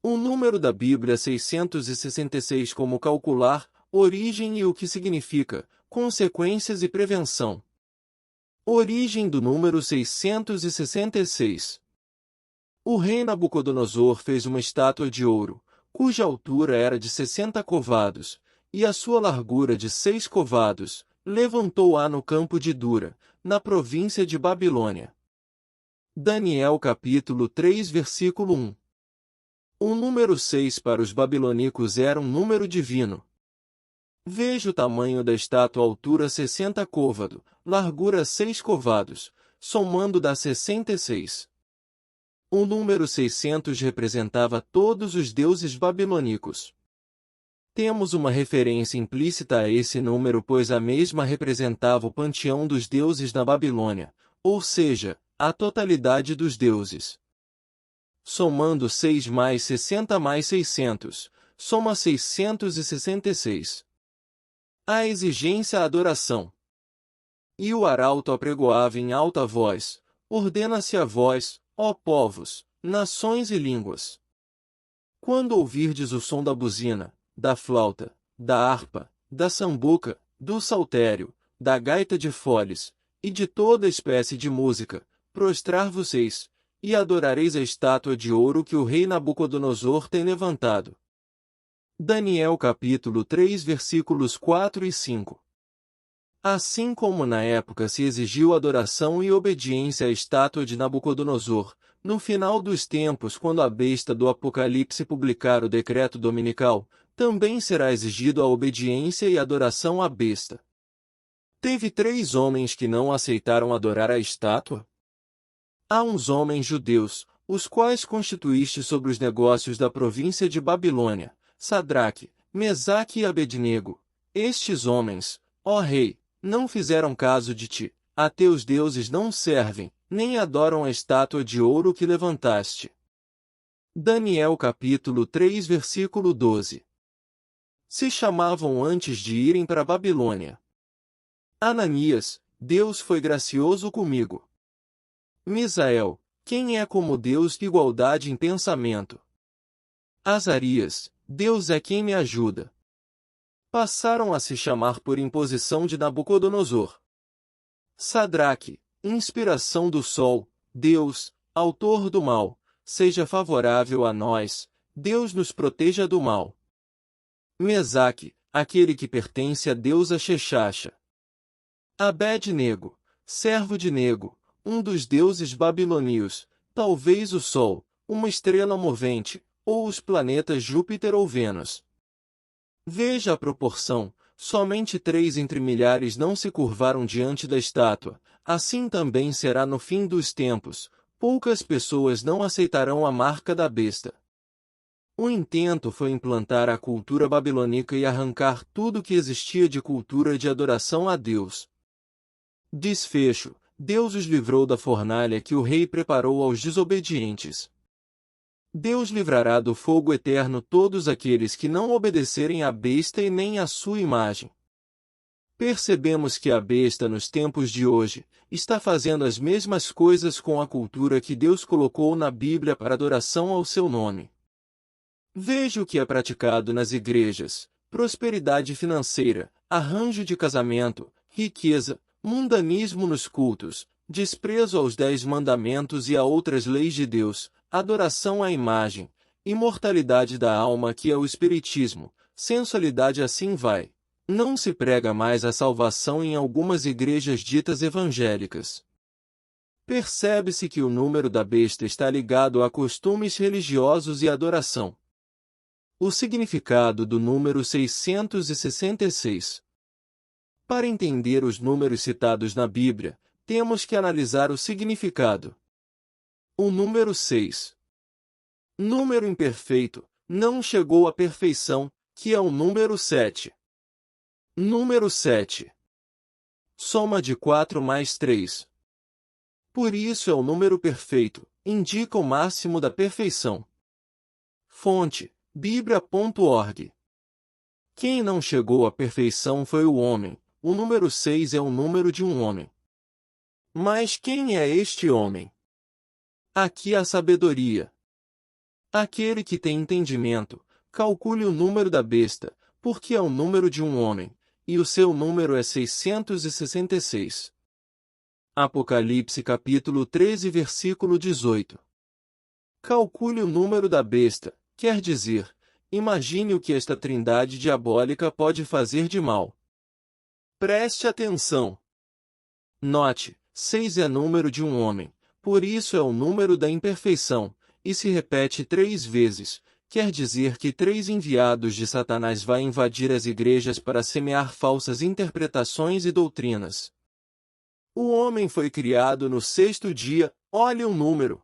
O número da Bíblia 666 como calcular, origem e o que significa, consequências e prevenção. Origem do número 666. O rei Nabucodonosor fez uma estátua de ouro, cuja altura era de 60 covados, e a sua largura de 6 covados, levantou-a no campo de Dura, na província de Babilônia. Daniel capítulo 3 versículo 1. O número 6 para os babilônicos era um número divino. Veja o tamanho da estátua: altura 60 côvado, largura 6 covados, somando dá 66. O número 600 representava todos os deuses babilônicos. Temos uma referência implícita a esse número, pois a mesma representava o panteão dos deuses na Babilônia, ou seja, a totalidade dos deuses. Somando 6 mais 60 mais 600, soma 666. A exigência à adoração. E o arauto apregoava em alta voz: ordena-se a vós, ó povos, nações e línguas. Quando ouvirdes o som da buzina, da flauta, da harpa, da sambuca, do saltério, da gaita de foles, e de toda espécie de música, prostrar-vos-eis, e adorareis a estátua de ouro que o rei Nabucodonosor tem levantado. Daniel capítulo 3 versículos 4 e 5. Assim como na época se exigiu adoração e obediência à estátua de Nabucodonosor, no final dos tempos, quando a besta do Apocalipse publicar o decreto dominical, também será exigido a obediência e adoração à besta. Teve 3 homens que não aceitaram adorar a estátua? Há uns homens judeus, os quais constituíste sobre os negócios da província de Babilônia, Sadraque, Mesaque e Abednego. Estes homens, ó rei, não fizeram caso de ti, a teus deuses não servem, nem adoram a estátua de ouro que levantaste. Daniel capítulo 3 versículo 12. Se chamavam antes de irem para a Babilônia. Ananias: Deus foi gracioso comigo. Misael: quem é como Deus? Igualdade em pensamento. Azarias: Deus é quem me ajuda. Passaram a se chamar por imposição de Nabucodonosor. Sadraque: inspiração do sol, Deus, autor do mal, seja favorável a nós, Deus nos proteja do mal. Mesaque: aquele que pertence a Deus, a Sheshacha. Abed-nego: servo de Nego, um dos deuses babilônios, talvez o sol, uma estrela movente, ou os planetas Júpiter ou Vênus. Veja a proporção: somente 3 entre milhares não se curvaram diante da estátua. Assim também será no fim dos tempos: poucas pessoas não aceitarão a marca da besta. O intento foi implantar a cultura babilônica e arrancar tudo que existia de cultura de adoração a Deus. Desfecho: Deus os livrou da fornalha que o rei preparou aos desobedientes. Deus livrará do fogo eterno todos aqueles que não obedecerem à besta e nem à sua imagem. Percebemos que a besta nos tempos de hoje está fazendo as mesmas coisas com a cultura que Deus colocou na Bíblia para adoração ao seu nome. Veja o que é praticado nas igrejas: prosperidade financeira, arranjo de casamento, riqueza, mundanismo nos cultos, desprezo aos 10 mandamentos e a outras leis de Deus, adoração à imagem, imortalidade da alma que é o espiritismo, sensualidade. Assim vai. Não se prega mais a salvação em algumas igrejas ditas evangélicas. Percebe-se que o número da besta está ligado a costumes religiosos e adoração. O significado do número 666. Para entender os números citados na Bíblia, temos que analisar o significado. O número 6. Número imperfeito, não chegou à perfeição, que é o número 7. Número 7. Soma de 4 mais 3. Por isso é o número perfeito, indica o máximo da perfeição. Fonte: Bíblia.org. Quem não chegou à perfeição foi o homem. O número 6 é o número de um homem. Mas quem é este homem? Aqui a sabedoria. Aquele que tem entendimento, calcule o número da besta, porque é o número de um homem, e o seu número é 666. Apocalipse capítulo 13 versículo 18. Calcule o número da besta, quer dizer, imagine o que esta trindade diabólica pode fazer de mal. Preste atenção. Note, 6 é número de um homem, por isso é o número da imperfeição, e se repete 3 vezes, quer dizer que 3 enviados de Satanás vai invadir as igrejas para semear falsas interpretações e doutrinas. O homem foi criado no 6º dia, olhe o número.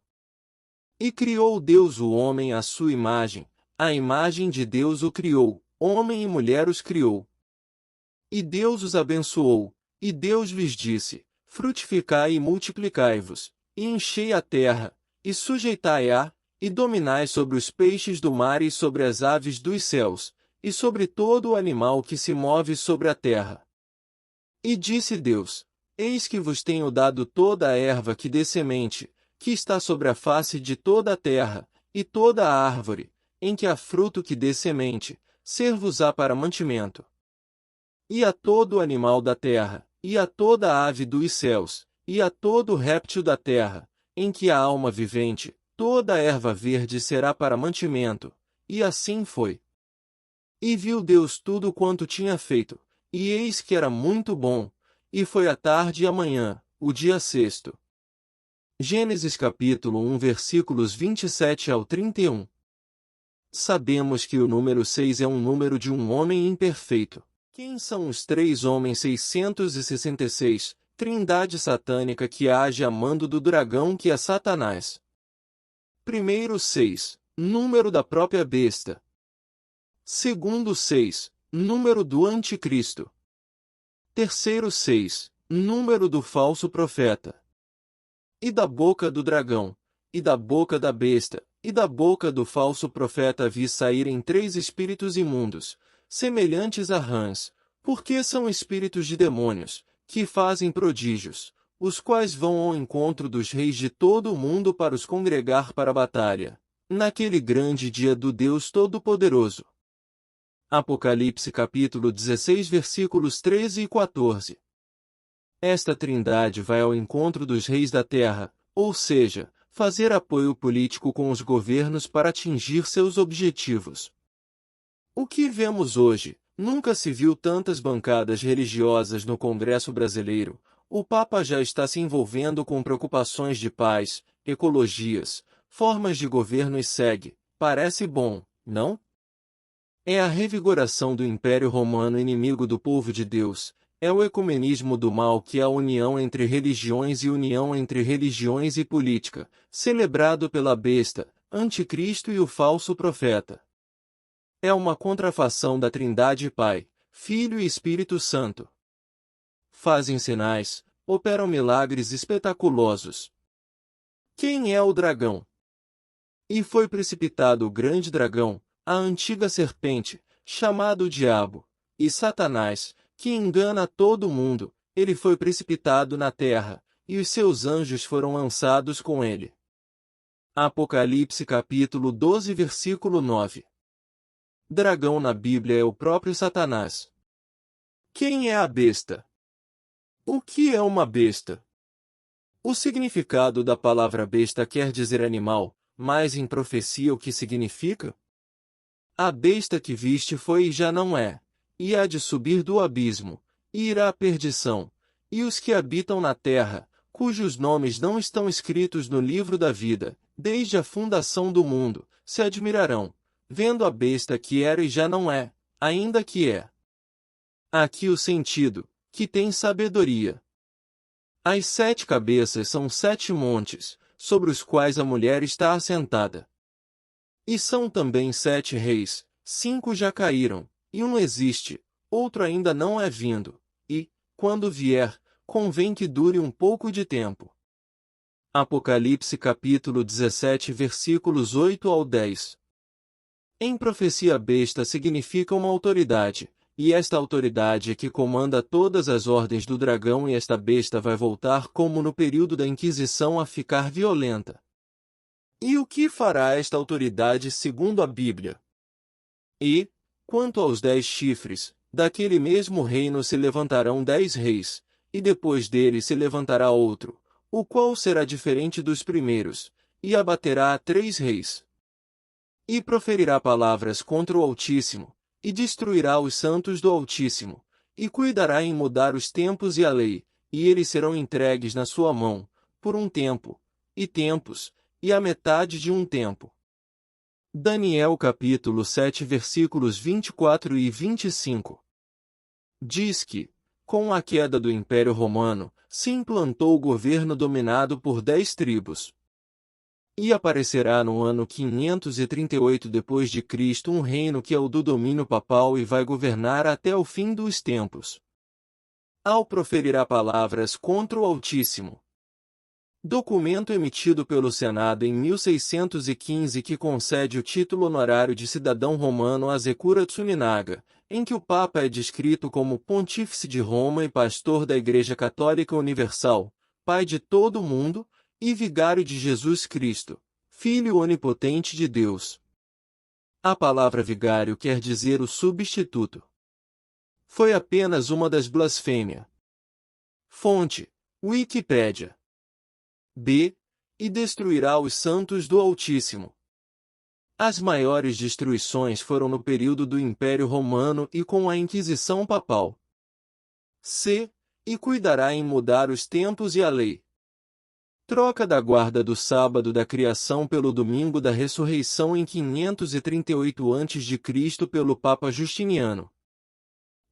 E criou Deus o homem à sua imagem, a imagem de Deus o criou, homem e mulher os criou. E Deus os abençoou, e Deus lhes disse, frutificai e multiplicai-vos, e enchei a terra, e sujeitai-a, e dominai sobre os peixes do mar e sobre as aves dos céus, e sobre todo o animal que se move sobre a terra. E disse Deus, eis que vos tenho dado toda a erva que dê semente, que está sobre a face de toda a terra, e toda a árvore, em que há fruto que dê semente, ser-vos-á para mantimento. E a todo animal da terra, e a toda a ave dos céus, e a todo réptil da terra, em que há alma vivente, toda a erva verde será para mantimento. E assim foi. E viu Deus tudo quanto tinha feito, e eis que era muito bom, e foi a tarde e a manhã, o dia 6º. Gênesis capítulo 1 versículos 27 ao 31. Sabemos que o número 6 é um número de um homem imperfeito. Quem são os 3 homens 666, trindade satânica que age a mando do dragão que é Satanás? Primeiro 6, número da própria besta. Segundo 6, número do anticristo. Terceiro 6, número do falso profeta. E da boca do dragão, e da boca da besta, e da boca do falso profeta vi saírem 3 espíritos imundos, semelhantes a rãs, porque são espíritos de demônios, que fazem prodígios, os quais vão ao encontro dos reis de todo o mundo para os congregar para a batalha, naquele grande dia do Deus Todo-Poderoso. Apocalipse capítulo 16 versículos 13 e 14. Esta trindade vai ao encontro dos reis da terra, ou seja, fazer apoio político com os governos para atingir seus objetivos. O que vemos hoje? Nunca se viu tantas bancadas religiosas no Congresso brasileiro. O Papa já está se envolvendo com preocupações de paz, ecologias, formas de governo e segue. Parece bom, não? É a revigoração do Império Romano inimigo do povo de Deus. É o ecumenismo do mal que é a união entre religiões e união entre religiões e política, celebrado pela besta, anticristo e o falso profeta. É uma contrafação da Trindade Pai, Filho e Espírito Santo. Fazem sinais, operam milagres espetaculosos. Quem é o dragão? E foi precipitado o grande dragão, a antiga serpente, chamado Diabo, e Satanás, que engana todo mundo. Ele foi precipitado na terra, e os seus anjos foram lançados com ele. Apocalipse capítulo 12 versículo 9. Dragão na Bíblia é o próprio Satanás. Quem é a besta? O que é uma besta? O significado da palavra besta quer dizer animal, mas em profecia o que significa? A besta que viste foi e já não é, e há de subir do abismo, e irá à perdição, e os que habitam na terra, cujos nomes não estão escritos no livro da vida, desde a fundação do mundo, se admirarão, vendo a besta que era e já não é, ainda que é. Aqui o sentido, que tem sabedoria. As 7 cabeças são 7 montes, sobre os quais a mulher está assentada. E são também 7 reis, 5 já caíram, e um existe, outro ainda não é vindo, e, quando vier, convém que dure um pouco de tempo. Apocalipse capítulo 17 versículos 8 ao 10. Em profecia besta significa uma autoridade, e esta autoridade é que comanda todas as ordens do dragão e esta besta vai voltar como no período da Inquisição a ficar violenta. E o que fará esta autoridade segundo a Bíblia? E, quanto aos 10 chifres, daquele mesmo reino se levantarão 10 reis, e depois dele se levantará outro, o qual será diferente dos primeiros, e abaterá a 3 reis. E proferirá palavras contra o Altíssimo, e destruirá os santos do Altíssimo, e cuidará em mudar os tempos e a lei, e eles serão entregues na sua mão, por um tempo, e tempos, e a metade de um tempo. Daniel capítulo 7 versículos 24 e 25. Diz que, com a queda do Império Romano, se implantou o governo dominado por 10 tribos. E aparecerá no ano 538 d.C. um reino que é o do domínio papal e vai governar até o fim dos tempos. Ao proferirá palavras contra o Altíssimo. Documento emitido pelo Senado em 1615 que concede o título honorário de cidadão romano a Zekura Tsuninaga, em que o Papa é descrito como Pontífice de Roma e pastor da Igreja Católica Universal, Pai de todo o mundo, e Vigário de Jesus Cristo, Filho onipotente de Deus. A palavra vigário quer dizer o substituto. Foi apenas uma das blasfêmias. Fonte: Wikipédia. B. E destruirá os santos do Altíssimo. As maiores destruições foram no período do Império Romano e com a Inquisição Papal. C. E cuidará em mudar os tempos e a lei. Troca da guarda do sábado da criação pelo domingo da ressurreição em 538 a.C. pelo Papa Justiniano.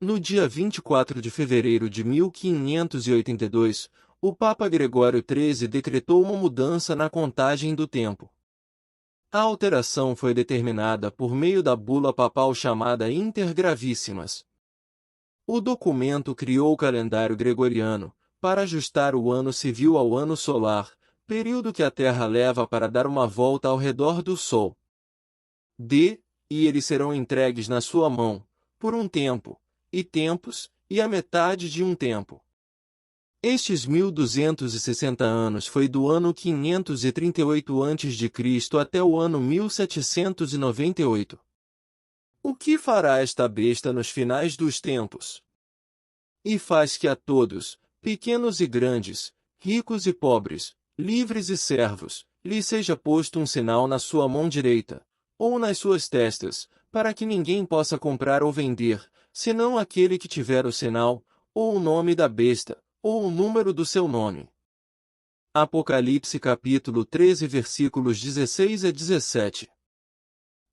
No dia 24 de fevereiro de 1582, o Papa Gregório XIII decretou uma mudança na contagem do tempo. A alteração foi determinada por meio da bula papal chamada Inter Gravíssimas. O documento criou o calendário gregoriano, para ajustar o ano civil ao ano solar, período que a Terra leva para dar uma volta ao redor do Sol. D. E eles serão entregues na sua mão, por um tempo, e tempos, e a metade de um tempo. Estes 1260 anos foi do ano 538 a.C. até o ano 1798. O que fará esta besta nos finais dos tempos? E faz que a todos, pequenos e grandes, ricos e pobres, livres e servos, lhe seja posto um sinal na sua mão direita, ou nas suas testas, para que ninguém possa comprar ou vender, senão aquele que tiver o sinal, ou o nome da besta, ou o número do seu nome. Apocalipse capítulo 13 versículos 16 a 17.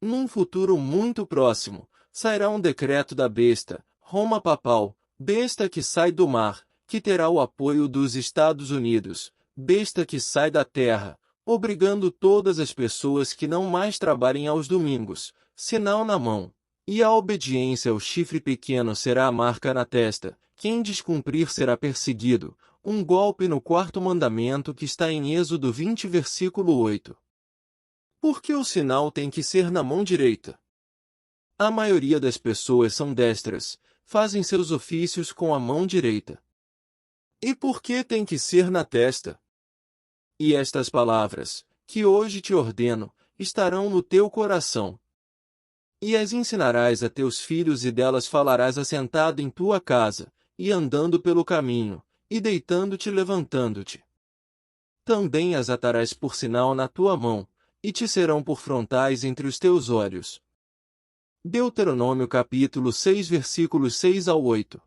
Num futuro muito próximo, sairá um decreto da besta, Roma papal, besta que sai do mar, que terá o apoio dos Estados Unidos, besta que sai da terra, obrigando todas as pessoas que não mais trabalhem aos domingos, sinal na mão. E a obediência ao chifre pequeno será a marca na testa, quem descumprir será perseguido, um golpe no quarto mandamento que está em Êxodo 20 versículo 8. Por que o sinal tem que ser na mão direita? A maioria das pessoas são destras, fazem seus ofícios com a mão direita. E por que tem que ser na testa? E estas palavras, que hoje te ordeno, estarão no teu coração. E as ensinarás a teus filhos e delas falarás assentado em tua casa, e andando pelo caminho, e deitando-te e levantando-te. Também as atarás por sinal na tua mão, e te serão por frontais entre os teus olhos. Deuteronômio capítulo 6 versículos 6 ao 8.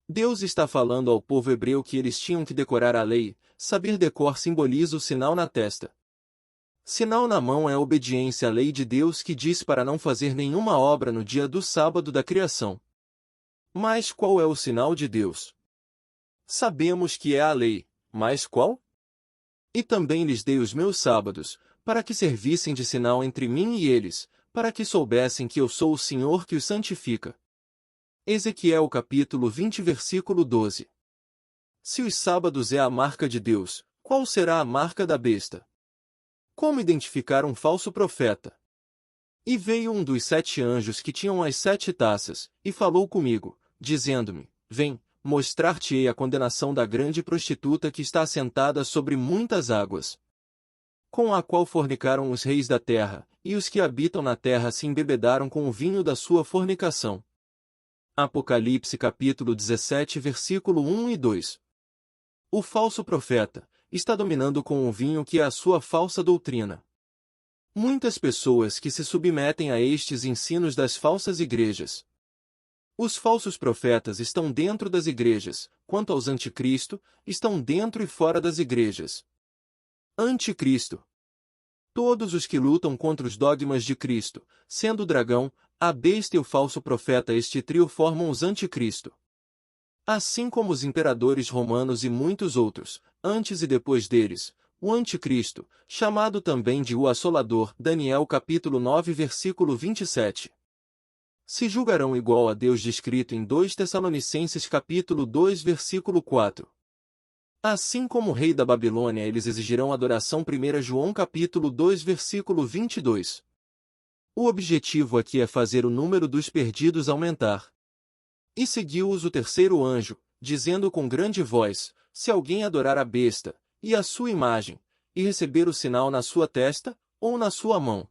Deus está falando ao povo hebreu que eles tinham que decorar a lei, saber decor simboliza o sinal na testa. Sinal na mão é obediência à lei de Deus que diz para não fazer nenhuma obra no dia do sábado da criação. Mas qual é o sinal de Deus? Sabemos que é a lei, mas qual? E também lhes dei os meus sábados, para que servissem de sinal entre mim e eles, para que soubessem que eu sou o Senhor que os santifica. Ezequiel capítulo 20 versículo 12. Se os sábados é a marca de Deus, qual será a marca da besta? Como identificar um falso profeta? E veio um dos 7 anjos que tinham as 7 taças, e falou comigo, dizendo-me, vem, mostrar-te-ei a condenação da grande prostituta que está assentada sobre muitas águas, com a qual fornicaram os reis da terra, e os que habitam na terra se embebedaram com o vinho da sua fornicação. Apocalipse capítulo 17 versículo 1 e 2. O falso profeta está dominando com o vinho que é a sua falsa doutrina. Muitas pessoas que se submetem a estes ensinos das falsas igrejas. Os falsos profetas estão dentro das igrejas, quanto aos anticristo, estão dentro e fora das igrejas. Anticristo. Todos os que lutam contra os dogmas de Cristo, sendo o dragão, a besta e o falso profeta, este trio formam os anticristo. Assim como os imperadores romanos e muitos outros, antes e depois deles, o anticristo, chamado também de o assolador, Daniel capítulo 9 versículo 27. Se julgarão igual a Deus descrito em 2 Tessalonicenses capítulo 2 versículo 4. Assim como o rei da Babilônia eles exigirão adoração. 1 João capítulo 2 versículo 22. O objetivo aqui é fazer o número dos perdidos aumentar. E seguiu-os o terceiro anjo, dizendo com grande voz, se alguém adorar a besta, e a sua imagem, e receber o sinal na sua testa, ou na sua mão,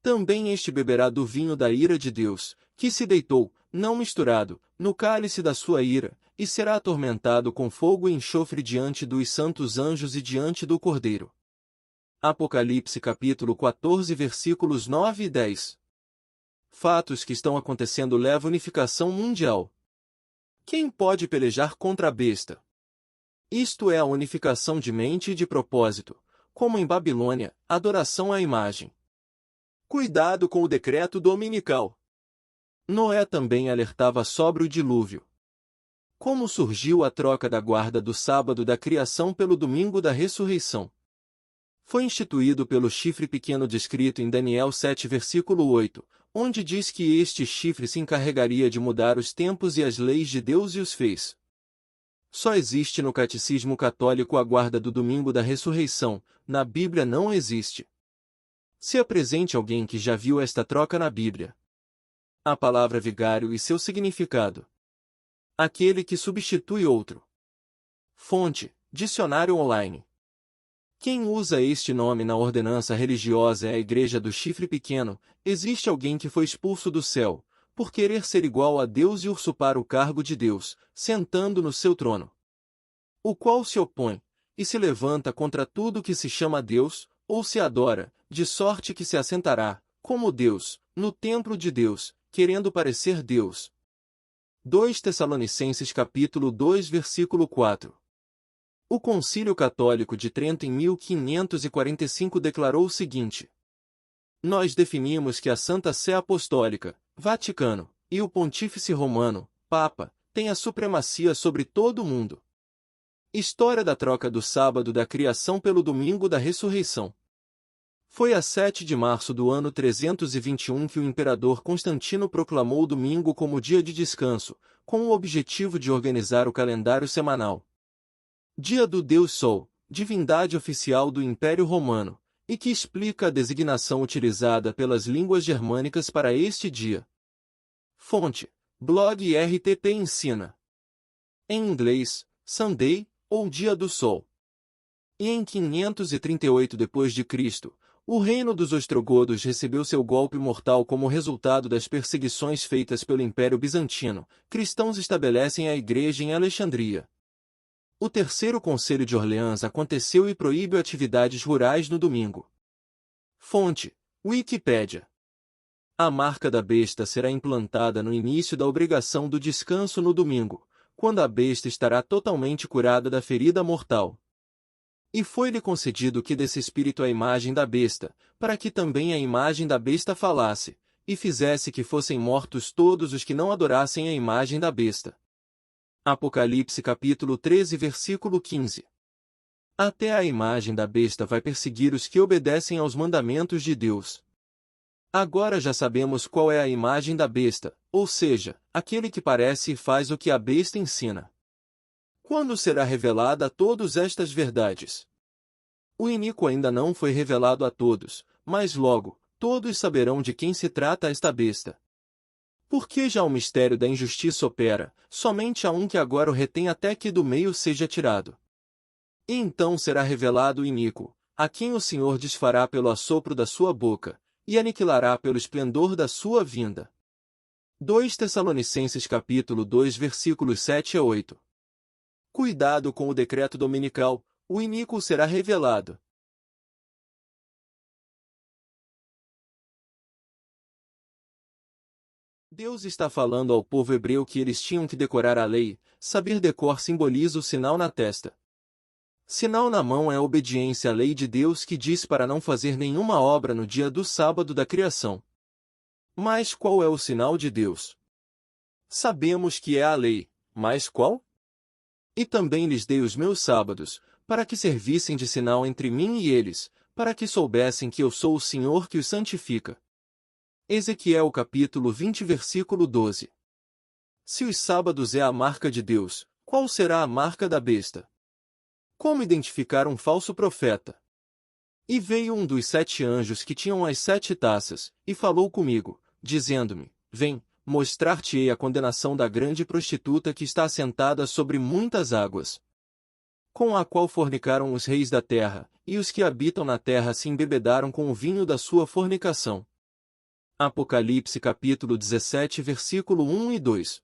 também este beberá do vinho da ira de Deus, que se deitou, não misturado, no cálice da sua ira, e será atormentado com fogo e enxofre diante dos santos anjos e diante do Cordeiro. Apocalipse capítulo 14 versículos 9 e 10. Fatos que estão acontecendo levam à unificação mundial. Quem pode pelejar contra a besta? Isto é a unificação de mente e de propósito, como em Babilônia, adoração à imagem. Cuidado com o decreto dominical. Noé também alertava sobre o dilúvio. Como surgiu a troca da guarda do sábado da criação pelo domingo da ressurreição? Foi instituído pelo chifre pequeno descrito em Daniel 7 versículo 8, onde diz que este chifre se encarregaria de mudar os tempos e as leis de Deus e os fez. Só existe no catecismo católico a guarda do domingo da ressurreição, na Bíblia não existe. Se apresente alguém que já viu esta troca na Bíblia. A palavra vigário e seu significado. Aquele que substitui outro. Fonte, dicionário online. Quem usa este nome na ordenança religiosa é a Igreja do Chifre Pequeno. Existe alguém que foi expulso do céu, por querer ser igual a Deus e usurpar o cargo de Deus, sentando no seu trono. O qual se opõe, e se levanta contra tudo que se chama Deus, ou se adora, de sorte que se assentará, como Deus, no templo de Deus, querendo parecer Deus. 2 Tessalonicenses capítulo 2 versículo 4. O Concílio Católico de Trento em 1545 declarou o seguinte: nós definimos que a Santa Sé Apostólica, Vaticano, e o Pontífice Romano, Papa, têm a supremacia sobre todo o mundo. História da troca do sábado da criação pelo domingo da ressurreição. Foi a 7 de março do ano 321 que o imperador Constantino proclamou o domingo como dia de descanso, com o objetivo de organizar o calendário semanal. Dia do Deus Sol, divindade oficial do Império Romano, e que explica a designação utilizada pelas línguas germânicas para este dia. Fonte: blog RTP Ensina. Em inglês, Sunday, ou Dia do Sol. E em 538 d.C., o reino dos ostrogodos recebeu seu golpe mortal como resultado das perseguições feitas pelo Império Bizantino. Cristãos estabelecem a igreja em Alexandria. O terceiro Conselho de Orleans aconteceu e proíbe atividades rurais no domingo. Fonte: Wikipédia. A marca da besta será implantada no início da obrigação do descanso no domingo, quando a besta estará totalmente curada da ferida mortal. E foi-lhe concedido que desse espírito à imagem da besta, para que também a imagem da besta falasse, e fizesse que fossem mortos todos os que não adorassem a imagem da besta. Apocalipse capítulo 13 versículo 15. Até a imagem da besta vai perseguir os que obedecem aos mandamentos de Deus. Agora já sabemos qual é a imagem da besta, ou seja, aquele que parece e faz o que a besta ensina. Quando será revelada a todos estas verdades? O iníquo ainda não foi revelado a todos, mas logo, todos saberão de quem se trata esta besta. Porque já o mistério da injustiça opera, somente há um que agora o retém até que do meio seja tirado. E então será revelado o iníquo, a quem o Senhor desfará pelo assopro da sua boca, e aniquilará pelo esplendor da sua vinda. 2 Tessalonicenses capítulo 2 versículos 7 a 8. Cuidado com o decreto dominical, o iníquo será revelado. Deus está falando ao povo hebreu que eles tinham que decorar a lei. Saber de cor simboliza o sinal na testa. Sinal na mão é a obediência à lei de Deus que diz para não fazer nenhuma obra no dia do sábado da criação. Mas qual é o sinal de Deus? Sabemos que é a lei, mas qual? E também lhes dei os meus sábados, para que servissem de sinal entre mim e eles, para que soubessem que eu sou o Senhor que os santifica. Ezequiel capítulo 20 versículo 12. Se os sábados é a marca de Deus, qual será a marca da besta? Como identificar um falso profeta? E veio um dos 7 anjos que tinham as 7 taças, e falou comigo, dizendo-me, vem, mostrar-te-ei a condenação da grande prostituta que está assentada sobre muitas águas, com a qual fornicaram os reis da terra, e os que habitam na terra se embebedaram com o vinho da sua fornicação. Apocalipse capítulo 17 versículo 1 e 2.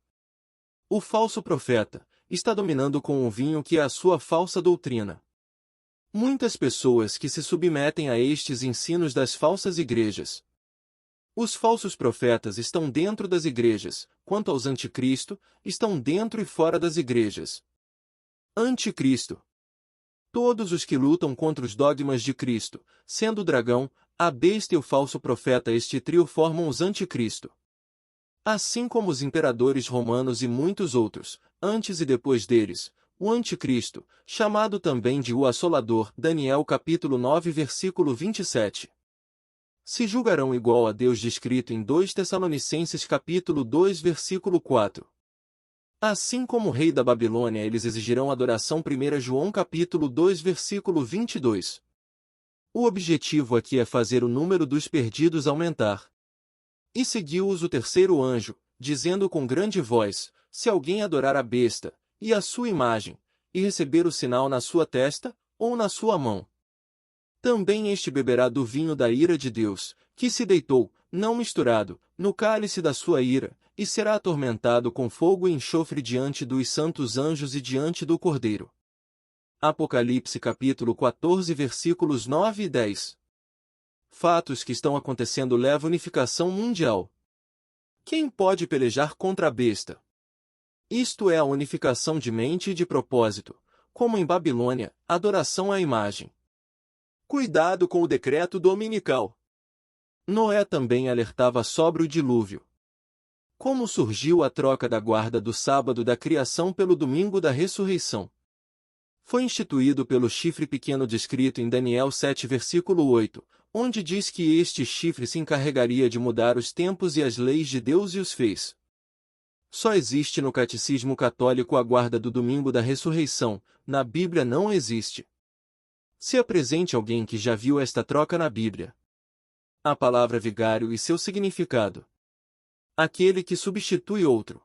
O falso profeta está dominando com o vinho que é a sua falsa doutrina. Muitas pessoas que se submetem a estes ensinos das falsas igrejas. Os falsos profetas estão dentro das igrejas, quanto aos anticristo, estão dentro e fora das igrejas. Anticristo. Todos os que lutam contra os dogmas de Cristo, sendo o dragão, a besta e o falso profeta, este trio formam os anticristo. Assim como os imperadores romanos e muitos outros, antes e depois deles, o anticristo, chamado também de o assolador, Daniel capítulo 9 versículo 27. Se julgarão igual a Deus descrito em 2 Tessalonicenses capítulo 2 versículo 4. Assim como o rei da Babilônia eles exigirão adoração. 1 João capítulo 2 versículo 22. O objetivo aqui é fazer o número dos perdidos aumentar. E seguiu-os o terceiro anjo, dizendo com grande voz, se alguém adorar a besta, e a sua imagem, e receber o sinal na sua testa, ou na sua mão. Também este beberá do vinho da ira de Deus, que se deitou, não misturado, no cálice da sua ira, e será atormentado com fogo e enxofre diante dos santos anjos e diante do Cordeiro. Apocalipse capítulo 14 versículos 9 e 10. Fatos que estão acontecendo levam à unificação mundial. Quem pode pelejar contra a besta? Isto é a unificação de mente e de propósito, como em Babilônia, adoração à imagem. Cuidado com o decreto dominical. Noé também alertava sobre o dilúvio. Como surgiu a troca da guarda do sábado da criação pelo domingo da ressurreição? Foi instituído pelo chifre pequeno descrito em Daniel 7 versículo 8, onde diz que este chifre se encarregaria de mudar os tempos e as leis de Deus e os fez. Só existe no catecismo católico a guarda do domingo da ressurreição, na Bíblia não existe. Se apresente alguém que já viu esta troca na Bíblia. A palavra vigário e seu significado. Aquele que substitui outro.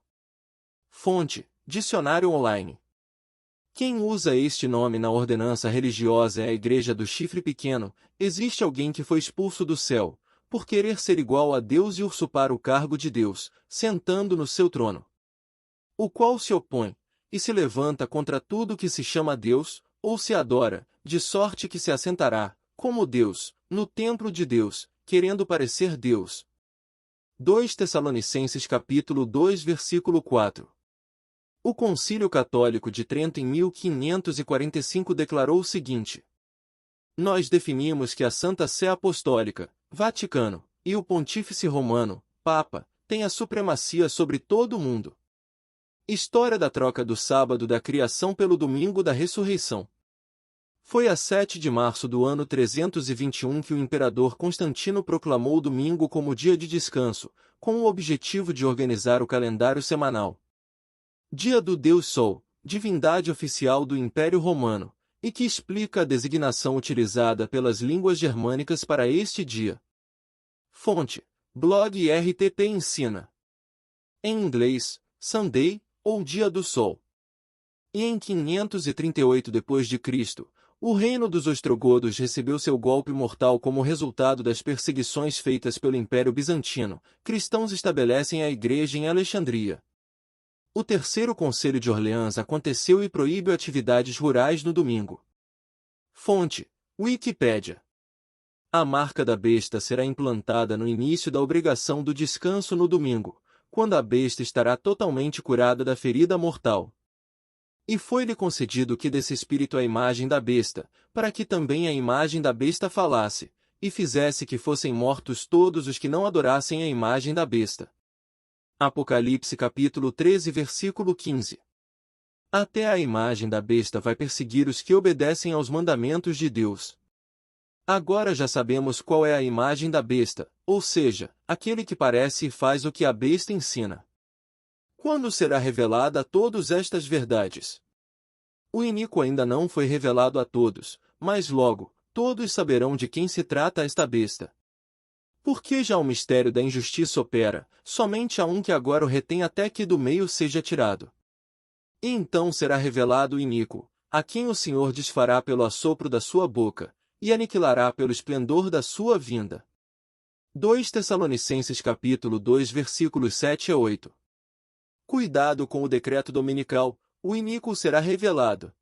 Fonte, dicionário online. Quem usa este nome na ordenança religiosa é a Igreja do Chifre Pequeno. Existe alguém que foi expulso do céu, por querer ser igual a Deus e usurpar o cargo de Deus, sentando no seu trono. O qual se opõe, e se levanta contra tudo que se chama Deus, ou se adora, de sorte que se assentará, como Deus, no templo de Deus, querendo parecer Deus. 2 Tessalonicenses capítulo 2 versículo 4. O Concílio Católico de Trento em 1545 declarou o seguinte: nós definimos que a Santa Sé Apostólica, Vaticano, e o Pontífice Romano, Papa, têm a supremacia sobre todo o mundo. História da troca do sábado da criação pelo domingo da ressurreição. Foi a 7 de março do ano 321 que o imperador Constantino proclamou o domingo como dia de descanso, com o objetivo de organizar o calendário semanal. Dia do Deus Sol, divindade oficial do Império Romano, e que explica a designação utilizada pelas línguas germânicas para este dia. Fonte: blog RTP Ensina. Em inglês, Sunday, ou Dia do Sol. E em 538 d.C., o reino dos ostrogodos recebeu seu golpe mortal como resultado das perseguições feitas pelo Império Bizantino. Cristãos estabelecem a igreja em Alexandria. O terceiro Conselho de Orleans aconteceu e proíbe atividades rurais no domingo. Fonte: Wikipédia. A marca da besta será implantada no início da obrigação do descanso no domingo, quando a besta estará totalmente curada da ferida mortal. E foi-lhe concedido que desse espírito a imagem da besta, para que também a imagem da besta falasse, e fizesse que fossem mortos todos os que não adorassem a imagem da besta. Apocalipse capítulo 13 versículo 15. Até a imagem da besta vai perseguir os que obedecem aos mandamentos de Deus. Agora já sabemos qual é a imagem da besta, ou seja, aquele que parece e faz o que a besta ensina. Quando será revelada a todos estas verdades? O iníquo ainda não foi revelado a todos, mas logo, todos saberão de quem se trata esta besta. Porque já o mistério da injustiça opera, somente a um que agora o retém até que do meio seja tirado. E então será revelado o iníquo, a quem o Senhor desfará pelo assopro da sua boca, e aniquilará pelo esplendor da sua vinda. 2 Tessalonicenses capítulo 2 versículos 7 a 8. Cuidado com o decreto dominical, o iníquo será revelado,